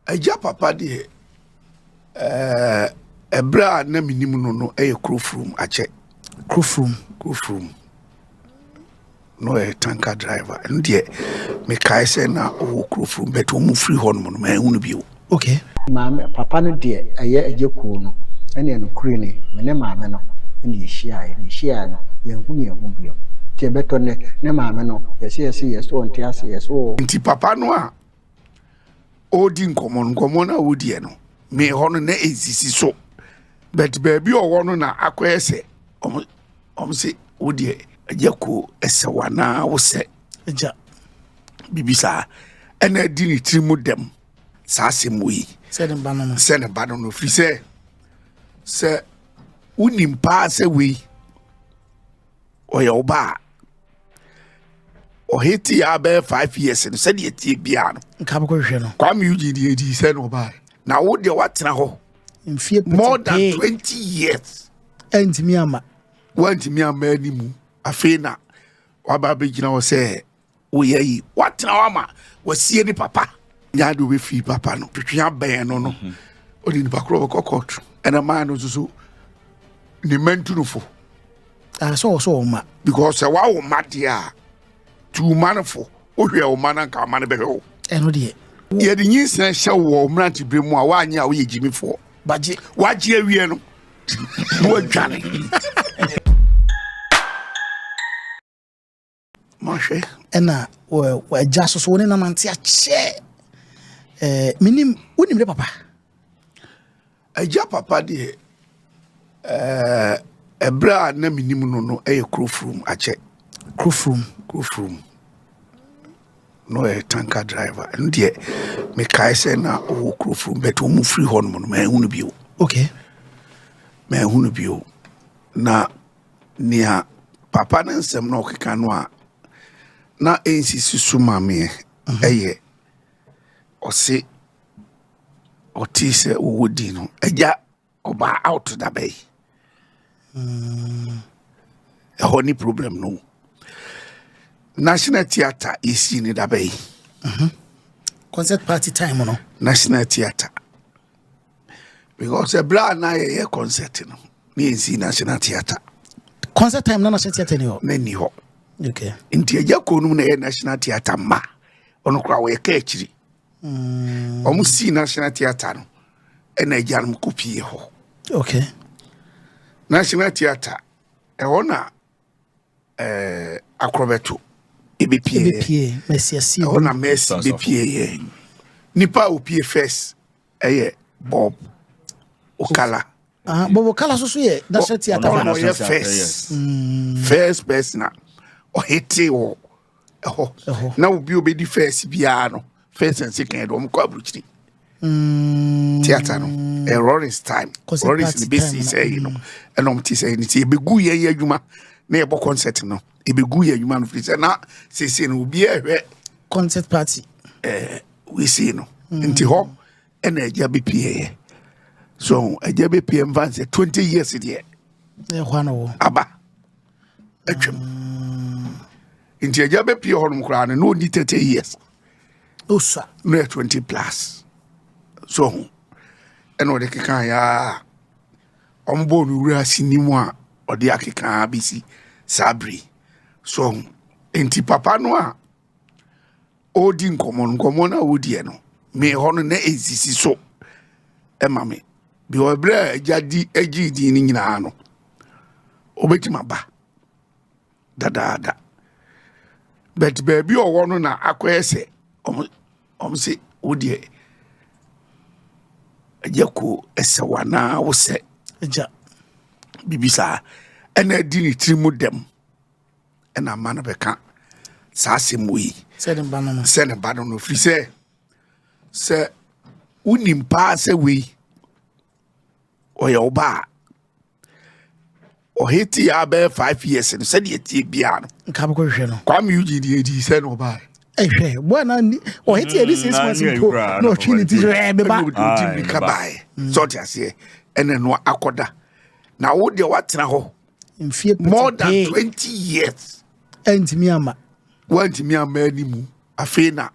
Agya papa de ebra na minim no eye krofrum ache krofrum no e tanker driver and de me kai say na o krofrum but o mu free hon no ma ehunu bio. Okay. Maame papa no de eye agye kuo no ene no kure ne me maame no ene yehia no yehunu bio tie beto ne maame no yes on tiase yes o nti papa no a odi nkomo na wodi e no me hono na ezisi so but baby o wono na akoyese om se wodi agye ko esewa na wo se Agya bibisa ena di ni trimu dem sa asemoyi se ne ba no no firi se unim pa se we oye oba o hiti ya be 5 years no se de tie bia no nka bako hwe no kwa mi uji di se no ba na wo de watena ho mfie more than 20 years entimi ama wantimi ama animu afi na waba be gina wo se wo yi watena wa ma wasie ni papa nya do we fi papa no twetwa ben no odi ni bakro kokot ena man no so ni mentunufo so ma because wa wo madia too manful o hwe o man nka man be hwe eno de ye de nyinsa hye wo mranti bremu a wa anya wo ye jimifo baje waje awie no wo adwane Moshe ena wa agya so woni na mante ache minim wonim de papa agya papa de ebra na minim no eye krofrum ache krofrum no e tanker driver and de me kai say na o krofrum but o mu free hon no ma ehunu bio. Okay. Ma ehunu bio na nia papa na nsem na okeka no a na ensisi su mame eye ose otise wodi no agya oba out da bay honi problem no National Theatre is in da bay concert party time no National Theatre because a bra na ye concert no me in National Theatre concert time na National Theatre ni ho okay inti agya konum na National Theatre ma ono kra we ka akiri omu si National Theatre no ena agya no kopie ho. Okay. National Theatre ona akrobeto ebepie Messi ona Messi bepie nipa opie first Bob Okala Bob Okala so ye National Theatre no ye first person o hiti o na obi obedi first bia no first and second o mko abruchiri theater no Rollins time Rollins the best say you know and omti say ni e begu ye adwuma na e bo concert no e begu ye adwuma no free na say no obi ehwe concert party we see no nti ho and agya bepie so agya bepie mvanse 20 years there hwano aba atwem nti agya bepie ho no kra no ni 30 years osa no 20 plus so eno de keka ya ombo no wura sinimu a ode akeka bisi sabri so enti papa no a odi nkomo na wodi e no me hono na ezisi so ema me bi obra agadi agidi ni nyina no obetima ba dada but baby o wono na akoyese se wodi Yako esewa na wo se agya bibisa ena di ni trimu dem ena man beka sa asemoyi se ne ba no firi se unim pa se we oye oba o hiti ya be 5 years no se de tie bia no nka bako hwe no kwa mi uji di se no ba ehwe bwana o hiti e this is no trinity be ba di kabai so ti ase ene no akoda na wo de watena ho more than 20 years entimi ama wantimi ama animu afi na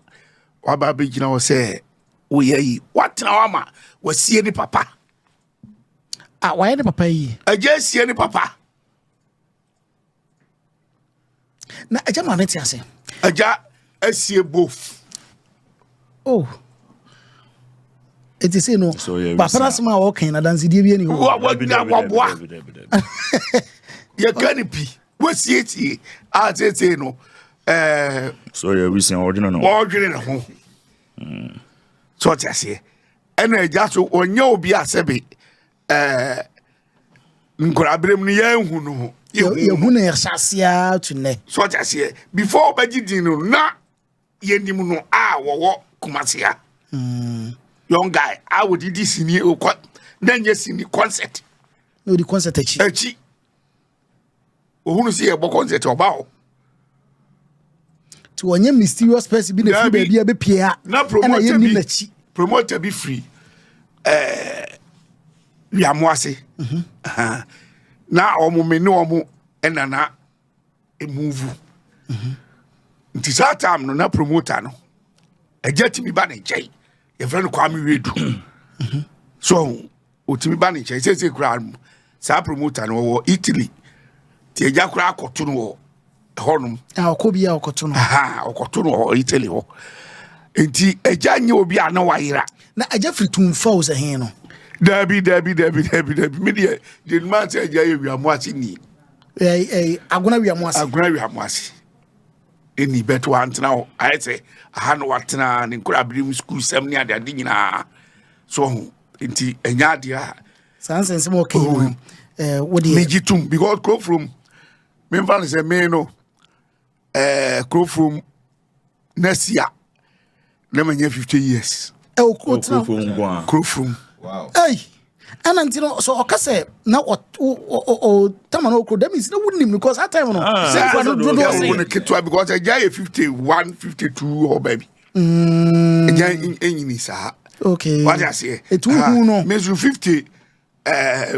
waba be gina wo se woyɛ watena wama wasie ne papa why the papa yi agya sie ne papa na agya ma meti ase agya asie both oh it is no papa na sema o kan na danse die bi ani ho wa ya kanipi wasie tie a tete no so yeah we sing ordinary no ordinary ho so tiase ena agya so onye obi asebe nkorabrem no ya hu no ye hu na yahyasia tune so tiase before obagidin no na yenim no a wowo kumasia young guy I would do this in here then yes in the concert no the concert echi ohunu see a concert oba to onye mysterious person bi na fi baby be pia na promoter be free we amoase na omo me ne omo enana e move nti that time no na promoter no ejeti mi ba na nchai your friend Kwame Redu so otimi ba ne nchai say kura sa promoter no wo Italy ti eja kura akoto no honum okobia okoto no okoto no Italy ho enti eja nye obi ana wayira na eja fritum falls ahen no Dabi media the man say eja ye wiamoase ni agona wiamoase eni beto antena ho I say aha no watena ne nkura birim school sem ne ade nyina so enti enya ade a sansen sem okay what do you mejitum because go from me fan say me no go from next year na manya 50 years go from wow hey and until so okase na o tama no that means no wouldn't because that time no because I get 51 52 or baby enyini sa okay what I say it who no measure 50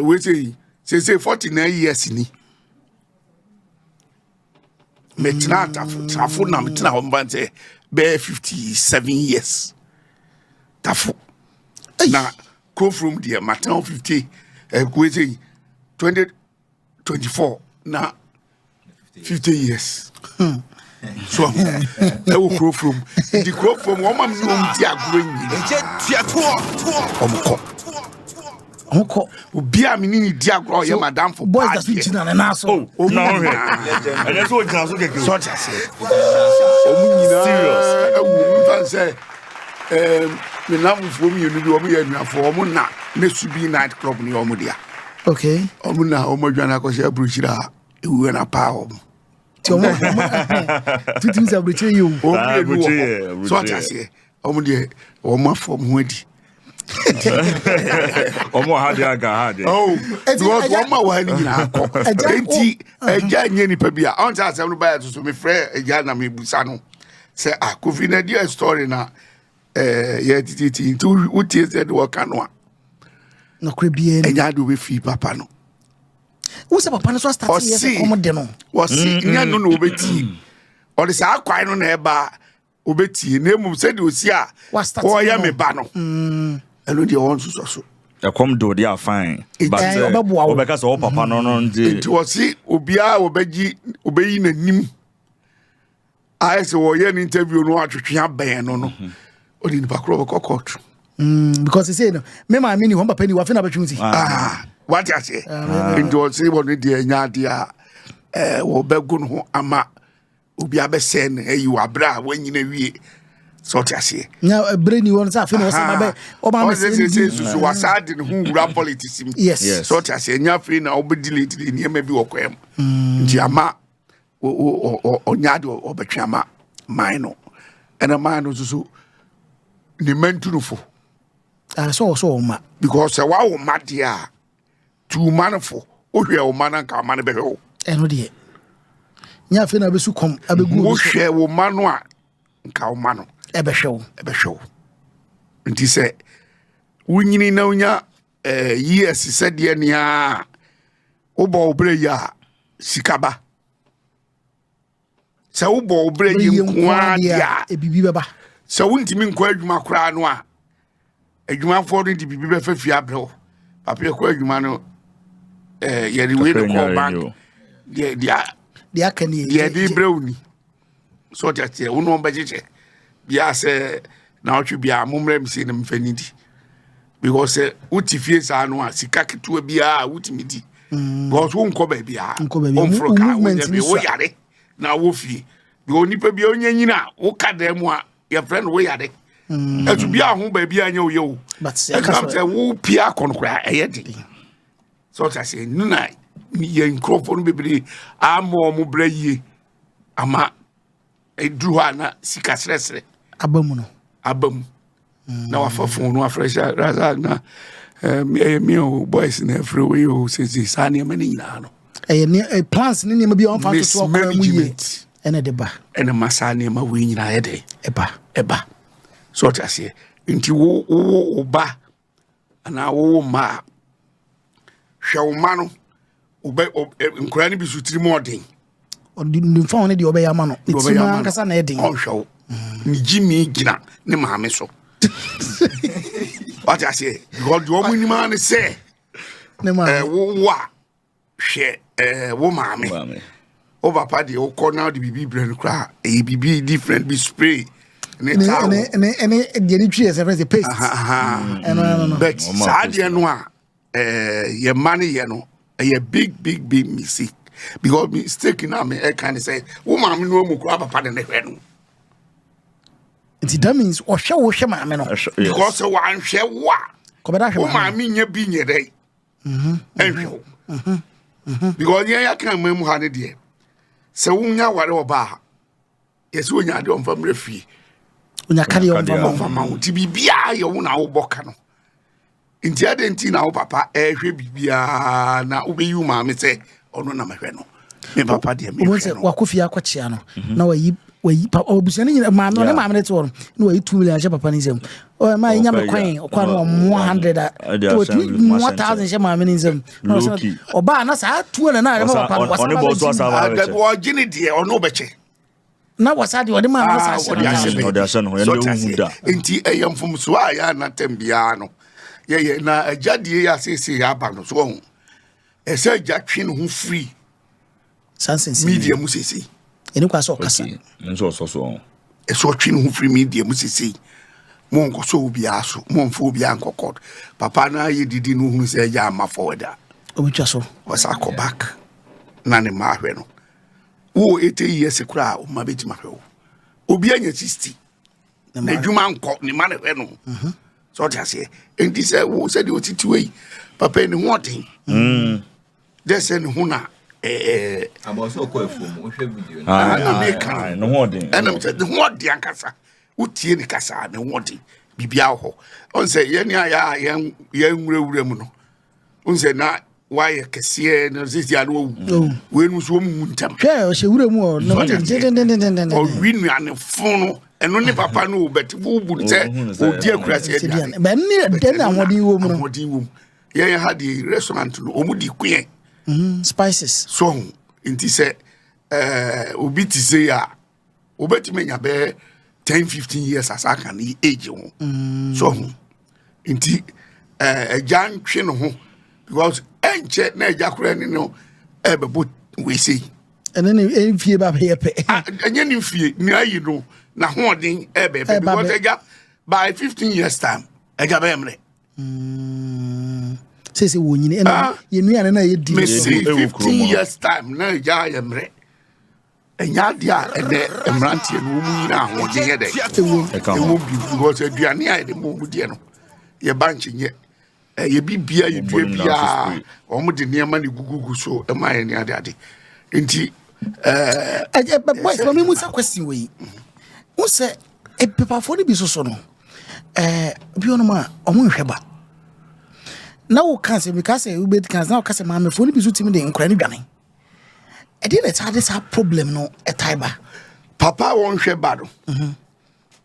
we say 49 years ni metina tafo na metina ho mba say be 57 years tafo na go from there matin 50 we say 2024 na 50 years so I will grow from the grow from one man no ti agro onko obi a menini di agro ye madam for boys that switch na na so no and so we so get so just say omunyina serious we fan say me na mfo mi enu bi omo ye nuafo omo na subi night club ni omo dia okay omo na omo dwana ko se abruchira ewu na pa omo tomo tutu se abruchira you omo so just say omo de omo afom ho adi omo hade aga oh because omo wa ni nyina akọ enti eja nye ni pa bia on ta asem no ba so me frɛ eja na me busa no say covid na dia story na yeah titi to utie said wo kanwa no krebie eja do we free papa no wo se papa no so start yes come de no wo si nya no no obeti o de sa akwai no na eba obeti na emu se de osi a wo ya me ba no elo de won so e come do they are fine but obeka so papa no no ndi it was see obia obeyi na nim I say wo ye interview no atwetwe aben no odi ni bakro ko court because he say no me ma me ni ho papa ni wa fe na betwuti what you say ndo say wo ni de nya de a wo begu no ama obi abese na ayi wa bra wanyina wie so ti ase nya bre ni won sa fe no sa ba o ma me say so wasade no hu wura politics yes so ti ase nya fe na obedilate ni ema bi wokwem nti ama o nya de obetwe ama mine no ena mine no so ni mentunufo so ma because wa wo ma dia tu manfo o hwe wo man nka man be hwe eno de nya fe na be su kom abegu wo hwe wo man no a nka wo man no e be hwe nti se wunyini na unya yes se de ne a wo bo obre ya sikaba se wo bo obre yi nko a dia e bibi beba so wuntimi nko adwuma kura no a adwuma for no di bibi be fa fie abrɛ papa e ko adwuma no ye the way the call bank the akani the brewni so that ye wo no bejeje bia say na otwe bia momra mi se nem fanidi because uti fie sa no a sika keto bia utimi di because wo nko ba bia on fro ka wo yare na wo fie bi onipa bia onyanyina wo ka da mu a your friend wo yare etu bia ho ba bia anya wo ye wo but say wo pia konkora eyedi so that say nuna ye microphone bebere amo mo braye ama edru ha na sika sresre abamu no abam na wafafo no afresha raza na me boys na free o say sane mani nyina no plans ni ma bi on fa to akwa mu ye ene de ba ene masane ma we nyina ye de eba so that say nti wo ba ana wo ma hwewma no obe nkura ni bi sutiri modern odi fa one de obe ya ma no itima kasa na eden hwew ni jimi gina ne maame so what I say god wo mu ni ma ne say ne ma wo hwe wo maame o papa de o corner de bibi brand kra e bibi different be spray ne ta ene de ni twi as a paste no but saade no a ye money ye no a big mistake because mistake na me e kan say wo maame no mu kra papa de ne hwe no. That means wo hwe maame no because wa hwe wa ko beda hwe maame nya bi nye dai because ya kan mamu ha ne de se wo nya ware oba yesi wo nya de on famre fie onya kare on fama ti bibia ye wo na wo boka no nti adenti na wo papa hwe bibia na wo be yu maame se ono na mahwe no me papa de me hwe no wakofia akochia no na wayi obusiani nyina ma no ne ma me to no wayi 2 million she papa ni zem o ma nya me kwan no 100 1000 she ma me ni zem o ba na sa 2 na papa on bo so asaba be o gini de ono beche na wasadi o de ma na sa she no yende umuda enti eyamfum so aya na tambia no ye na ajadie ya sese ya ba no so ho ese ajatwe no ho free sansense media mu sese eni kwa so kasa nso so eso twi no ho free media mu sese mo nko so obi aso mo mfo obi ankokod papa na ye didi no hu se ja ma forward obitwa so wasa ko back na ne ma hwe no wo 80 years kura o ma beti ma hwe obi anya 60 na djuma nko ne ma ne hwe no so ta se enti se wo se de otitiwe papa ni hoden de se ne hu na aboso ko efom wo hwe video no hoden enam se de hoden ankasa utie ni kasa ne hoden bibia ho on se ye ni aya ye nwurawura mu no on se na why kese no sisi anu we nu so mu ntam hwe o se wura mu o no den o winu ane funu eno ni papa no beti bu se o di akura se dia ba ni den amodi wo mu no ye ha di restaurant no o mu di kwen spices so inti se obi ti se ya obeti menya be 10-15 years as aka ni age ho so inti jan twe no ho because enche na ejakura ni no ebebo we say ene ni enfie ba be yepe enye ni fie ni ayi no na hoden ebebe because eja by 15 years time eja be emre sese wonyini ena ye nuane na ye di 15 years time na eja emre enya dia ene emrantie no mu nyina hoden ye de ewo bi because aduane ayi de mu die no ye banche nye ye bibia ye bia omo de niam na gugugu so e ma ye ni ade enti boys for me musa question we who say e paper for bi so no bi ono ma omo nhwe ba na wo kan se because we bet kan na wo ka se ma me for bi so timi de nkra ni dwane e dey let had this problem no e taiba papa won hwe ba do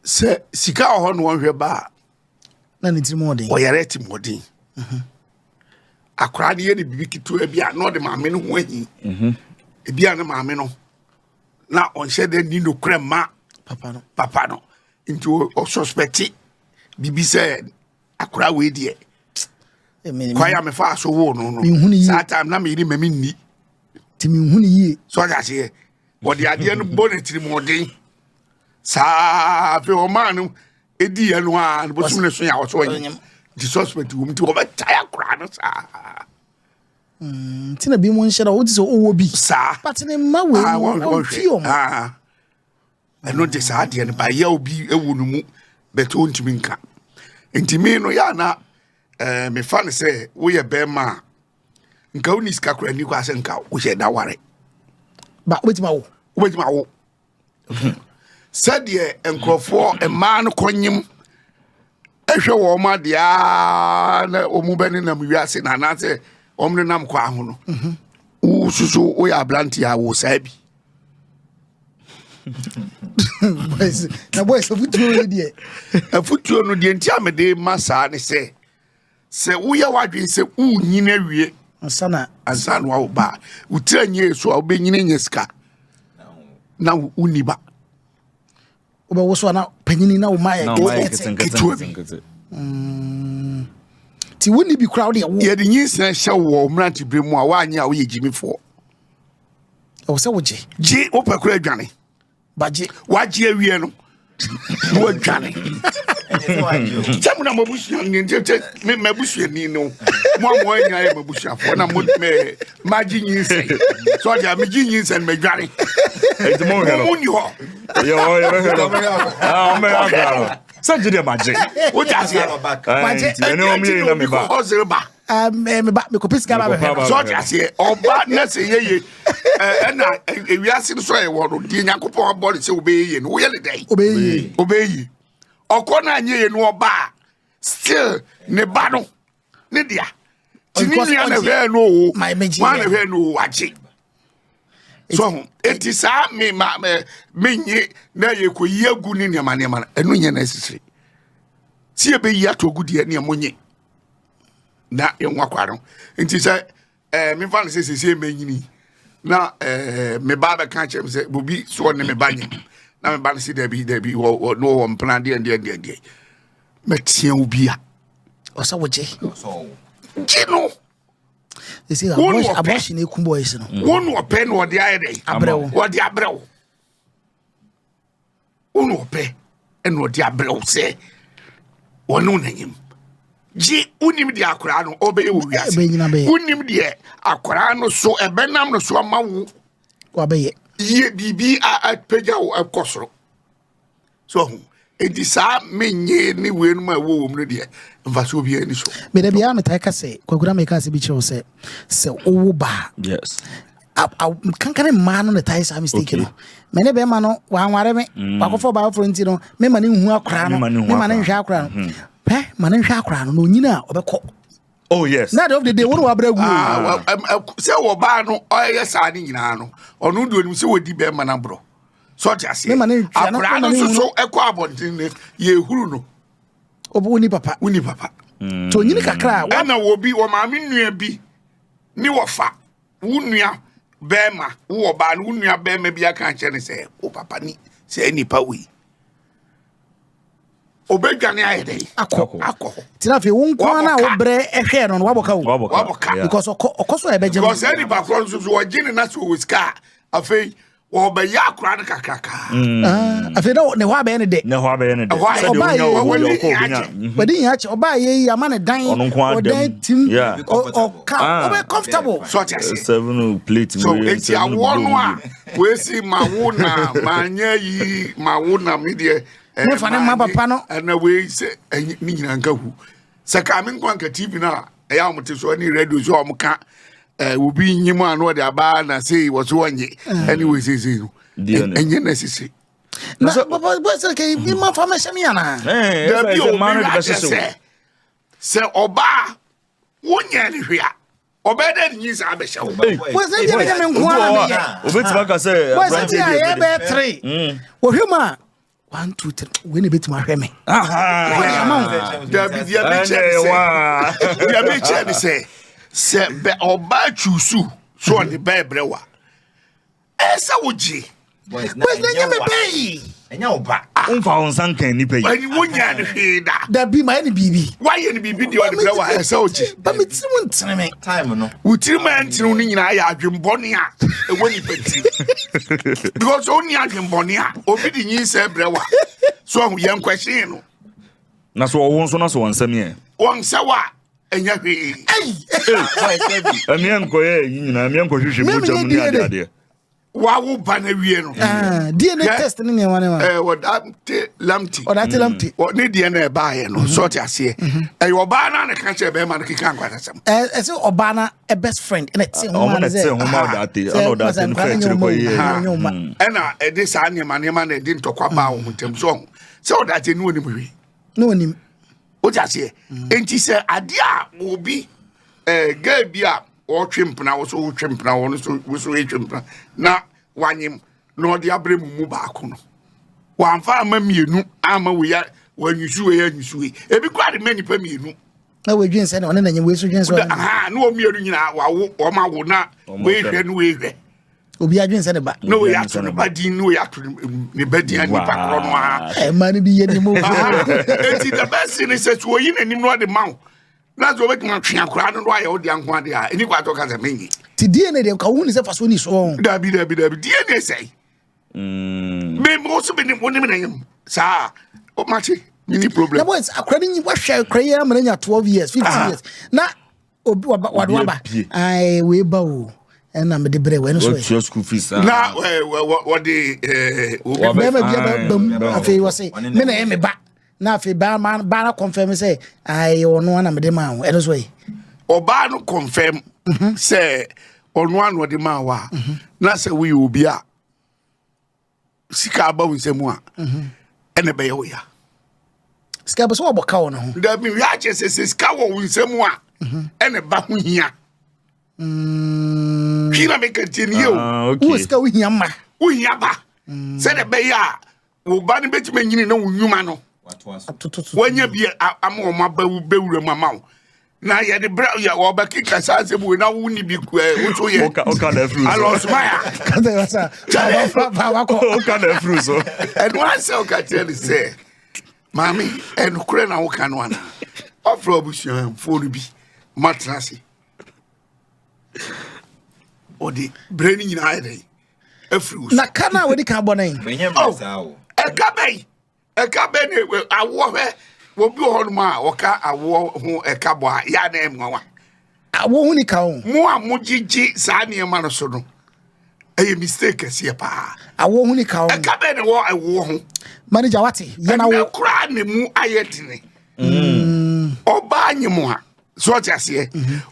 se sika ho no won hwe ba na ni timi modern o yare timi modern akra ne ye bibi kitu e bia no de maame no ho ahi e bia na maame no na on shede ni no krema papa no into o suspect bibi se akora we die kwaya me fa so wo no that time na me ri mami ni ti me hu ni yie so ja se body ade no bonnet ni modern sa fe o man edi ya no a bo sum ne so ya wo so yin the suspect wo mti wo be tire akora no sa tina bi mo nhyira wo ti so owo bi sa but ne ma we wo fio eno de sa ade no ba ya obi ewu no mu beto ntimi nka ntimi no ya na me fa ne se wo ye be ma nka woni ska kura ni kwa se nka wo ye da ware ba wetima wo said enkrofo e ma no konyim ehwe wo ma dia na omu beni na wiase na na se omne nam kwa ho no wo susu wo ya blanti ya wo sabi boys afutuo no de ntia me de masa ne se wo ya wadwen se wo nyina wie ansana wo ba wo tranye so wo be nyina nyeska na wo ni ba oba wo so na panyini na wo ma ya ti woni bi crowd ya wo ye de nyinsa hye wo mranti bremu a wa anya a wo ye jimifo o se wo je wo pakura adwane baje waje awie no wo adwane jamu na mabusu ni nje me mabusu ni no mo anya ya mabusu afo na mo me maji nyinsa so dia me ji nyinsa me dwane e de mo ni ho yo me agaro Sanji de maje. What does he maje? Ene mi na me ba. Ozeba. Me ba me ko piska ba be. So just here oba na se ye na ewiase so ye wo no di Yakobon body se obeye no wo ye le dai. Obeye. Okona anye ye no oba still ne ba no ne dia. Tini nya na hwe no o. Ma na hwe no o aje. So it is me nye na ye ko yegu ni ne ma enu nye na sisi si e be yi atogu de ne monye na ye nwa kwaro nti se me fa se se me nyini na me ba be kan chem se bobi so ne me banye na me ba se de bi no wo plan de me tie obi a o sa wo je no they say abortion e kumbo ese no wonu ope no de aye dey abrewo odi abrewo wonu ope eno odi abrewo se wonu nanyim ji unim di akora no obeye wo wiase unim di akora no so ebenam no so amawu wabeye ye bibi a peja wo akosoro so enti sa menye ni wenu ma wo mu de mfaso bi ani so me da bia me tai ka se kwagura me ka se bi chew se owo ba yes kankane ma no tai sa mistake no me ne be ma no wa nware me wakofo ba fronti no me ma ne hu akora no me ma ne hwa akora no pe ma ne hwa akora no no nyina obekọ oh yes na of the day wo wa bragu se wo ba no oyɛ sa ni nyina no ɔno do nim se wodi be ma na bro so tiase akora no so ekɔ abontin ne ye huru no uni papa to nyini kakra ana wo bi wo ma me nua bi ni wo fa wo nua bema wo ba no nua bema bi aka nche ne se o papa ni se nipa wi obedwane ayede akọ tina fe wo nko na wo bre ehwe no waboka because okoso ebeje because any background so wo gine na so wo ska afei wo be ya akora kakraka afei no ne ho abe ne de oba ye oba ye ama ne dan o dan tim o ka o be comfortable so tiase 7 plate so eti awonu a we si mawuna manya yi mawuna me de ne fa ne ma papa no na we se ni nyina nka hu se ka me nkwa nka TV na e ya mute so ni radio so o mka obi nyim anu de aba na say wo so wanye anyway say no enye necessary na bo se ke bi ma fa me se mi ana da bi o man de se oba wonya ni hwea obeda ni nyisa abehye wo bo se je me nkwa na me obetima ka say brand ya be 3 wo hwema 1 2 3 we ne betima hwe me da bi dia be che say se be oba chusu so on the bebre wa esa woji boys na nyame bei Enya oba. Umfa on sankan ni pay. Ani wonya ne hweda. Da bi ma ni bibi. Why ni bibi di ode brewa esa ochi. Ba me tirim ntene me. Time no. Utiri ma ntiri no nyina ya adwembone a ewoni penti. Because oni adwembone a obi di nyin se brewa. So yen kwehye no. Na so won so na so wonsam ye. Won sewa enya hwe. Ami enko ye nyina ami enko hwehwe mo jam ni ade. Wawo ba na wie no. DNA test ni ne wane wa. Wadate lamti. Wadate lamti. Ne DNA ba ye no. So ti ase. Oba na ne ka che be ma ne kika nkwasam. Ese oba na a best friend na ti ho ma ze. O ma date. Ano date no fe tiri ko ye. Ena e de sa ne ma na e de ntokwa ba wo muntem so. Se o date no ni mwe. No ni. O ti ase. Enti se ade a obi ga bia o twempna wo so twempna wo so twempna na wanyem na odi abremu mu baako no wamfa ama mienu ama we ya wanyusuwe ya nyusuwe ebi kwa de mani pa mienu na we dwen se na one na nyem we so dwen so aha na o mienu nyina wawo o ma wo na we hwe no we hwe obi adwen se ne ba no we ato no ba din no we ato ne ba din ani pa kro no a man bi ye ni mo enti the best thing is to wo yin anim no de mawo na zo be tuma twa kra no aye o de anko ade a eni kwa to ka se menyi ti DNA de ka woni se faso ni so dabi DNA say me mo so be ni woni me nanyam sa o machi ni problem na boys akwani ni wa hwe kra ya ma nya 12 years 15 years na obi wadwa ai we ba o na me de bre we no so your school fees na what the be ma bia ba afi wo se me na me ba na afi ba na confirm say ai ono na me de ma o e no so yi oba no confirm say ono anu de ma wa na say we obi a sika ba wunsemu a ene be ye ya sika ba so oboka wo no ho da mi ya che say sika wo wunsemu a ene ba ho hia kina me continue wo sika wo hia ma wo hia ba say de be ya wo ba ne betime nyini na wo nwuma no wanya bi ama ma ba bewura mama wo na ya de bra ya wo ba kika sa se bu na wo ni bi wo so ye oka na fruit alos maya kada wasa ba wa ko oka na fruit so and one say oka tell say mami en kure na wo kan wana ofro obusuan phone bi matrasi odi brain nyina ide afru na kana we di ka bonan Menye masa o. eka be ne awo he wo bi ho no ma wo ka awo ho eka bo ya na emwa awo hu ni ka o mo a mo gigi sa ne ma no so no eye mistake sie pa awo hu ni ka o eka be ne wo awo ho manager wati ye na wo kra ne mu ayetine oba anyimo ha so tiase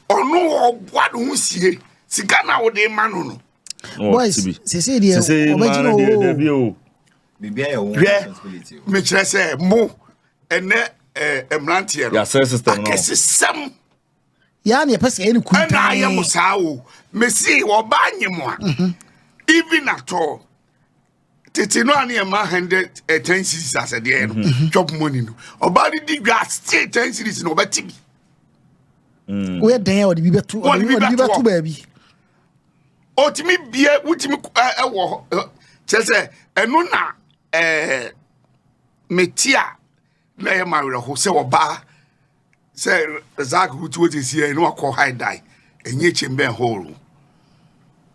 ono obwa no hu sie sika na wo de ma no no boys se dia oba o Bibia ye wo responsibility. me kire say mo ene emrantie no ya system no akesem ya na pese eni kunta na aye musa o me si oba anyimo a even at all tete no ani ma 110 series as de no chop money no oba di gwa stay 10 series no oba tibi we den o di betu o di betu ba bi otimi bie wutimi ewo chese enu na metia na ye mawre ho se oba se zak hutu otisi e no akọ high die enye chembe hole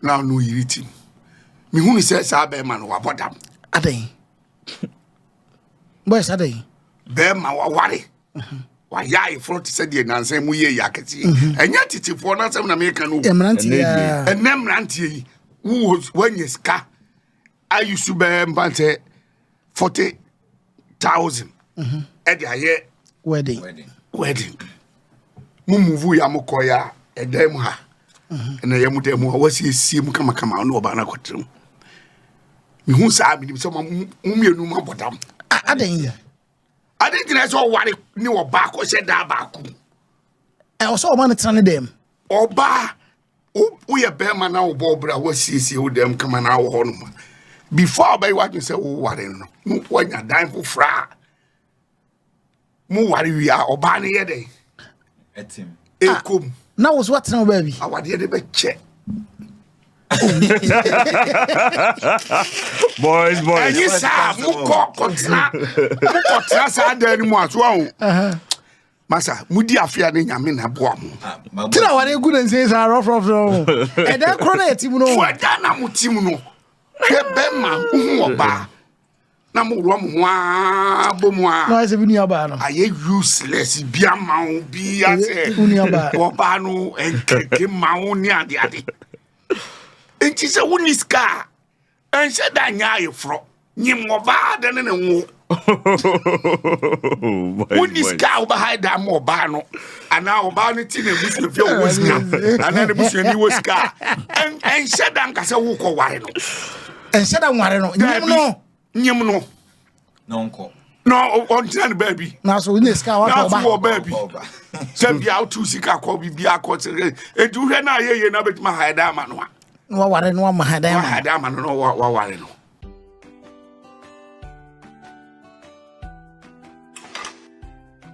na no yiriti mi hunu se sa be ma no wabodam aden boys aden be ma waware wa ya front se de nansan mu ye yakati enye titifo na sem na me kan no emrantie yi wo wanyeska I used to be mbante 40,000 edi aye wedding mu move ya mokoya edem ha na ye mu dem wasi esiem kama no oba na kwotrem mi hu sa mi so mu mienu ma bodam aden gina so ware ni oba ko she da ba ku o so o man tran dem oba o ye be ma na obo bra wasi o dem kama na wo no before by what you say wo ware no mu wanya dan ko fra mu ware wi a oba ne ye den Etim. Ekom na wo so atena ba bi awade de be che Boys. And you say, Mukotna, Saturday, Moazo. Massa, Mudi Afia, Yamin, Abuam. Tell what a good and says are off. And that cronate, you know, what Dana Mutimuno. Bema, Ba. Namu Romwa, Bomwa. No, I said, Uniabano. I useless, Biamau, Biase, Uniaba, Obano, and Maonia, the Adi. And she said, Uniska, and said, Danya, fro, Nimova, than a woo. Uniska behind that Mobano, and now Barnity, and your whisker, and then the Muslim was car, and said, Uncasa Woko Wino. And said, I want to know. Nyamno. No, on baby. Now, so in this car, Now, baby. Send you out to Sika Kobe be a court. And you had not hear you know, but my head, man. No, I don't want my head. I don't know what I know.